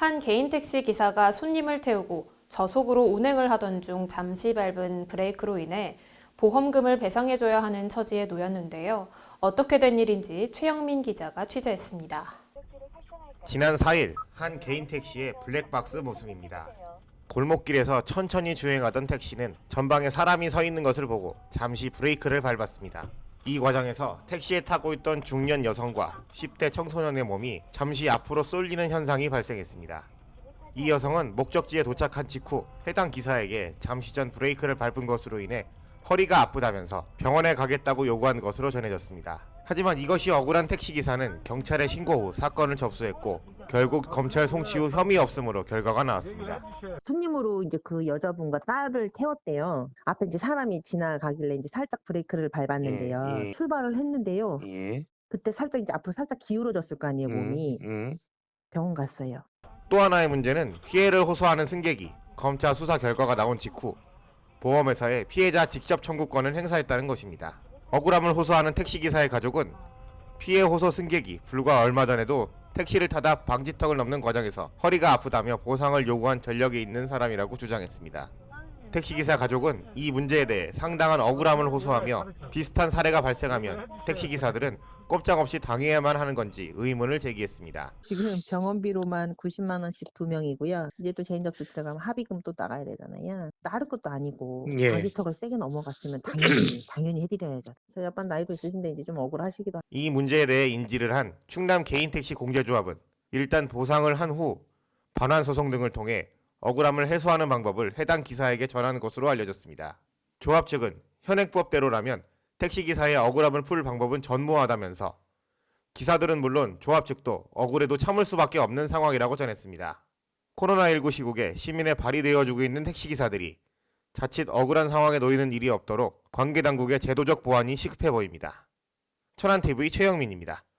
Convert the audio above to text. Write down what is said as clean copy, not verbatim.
한 개인 택시 기사가 손님을 태우고 저속으로 운행을 하던 중 잠시 밟은 브레이크로 인해 보험금을 배상해줘야 하는 처지에 놓였는데요. 어떻게 된 일인지 최영민 기자가 취재했습니다. 지난 4일 한 개인 택시의 블랙박스 모습입니다. 골목길에서 천천히 주행하던 택시는 전방에 사람이 서 있는 것을 보고 잠시 브레이크를 밟았습니다. 이 과정에서 택시에 타고 있던 중년 여성과 10대 청소년의 몸이 잠시 앞으로 쏠리는 현상이 발생했습니다. 이 여성은 목적지에 도착한 직후 해당 기사에게 잠시 전 브레이크를 밟은 것으로 인해 허리가 아프다면서 병원에 가겠다고 요구한 것으로 전해졌습니다. 하지만 이것이 억울한 택시기사는 경찰에 신고 후 사건을 접수했고 결국 검찰 송치 후 혐의 없음으로 결과가 나왔습니다. 손님으로 이제 그 여자분과 딸을 태웠대요. 앞에 이제 사람이 지나가길래 이제 살짝 브레이크를 밟았는데요. 예. 출발을 했는데요. 예. 그때 살짝 이제 앞으로 살짝 기울어졌을 거 아니에요, 몸이. 병원 갔어요. 또 하나의 문제는 피해를 호소하는 승객이 검찰 수사 결과가 나온 직후 보험회사에 피해자 직접 청구권을 행사했다는 것입니다. 억울함을 호소하는 택시기사의 가족은 피해 호소 승객이 불과 얼마 전에도 택시를 타다 방지턱을 넘는 과정에서 허리가 아프다며 보상을 요구한 전력이 있는 사람이라고 주장했습니다. 택시기사 가족은 이 문제에 대해 상당한 억울함을 호소하며 비슷한 사례가 발생하면 택시기사들은 꼼짝없이 당해야만 하는 건지 의문을 제기했습니다. 지금 병원비로만 90만 원씩 2명이고요. 이제 또 재인 접수 들어가면 합의금 또 나가야 되잖아요. 나를 것도 아니고 예. 방지턱을 세게 넘어갔으면 당연히 해드려야죠. 저희 아빠 나이도 있으신데 이제 좀 억울하시기도 하고. 이 문제에 대해 인지를 한 충남 개인택시 공제조합은 일단 보상을 한 후 반환 소송 등을 통해 억울함을 해소하는 방법을 해당 기사에게 전한 것으로 알려졌습니다. 조합 측은 현행법대로라면 택시기사의 억울함을 풀 방법은 전무하다면서 기사들은 물론 조합 측도 억울해도 참을 수밖에 없는 상황이라고 전했습니다. 코로나19 시국에 시민의 발이 되어주고 있는 택시기사들이 자칫 억울한 상황에 놓이는 일이 없도록 관계당국의 제도적 보완이 시급해 보입니다. 천안TV 최영민입니다.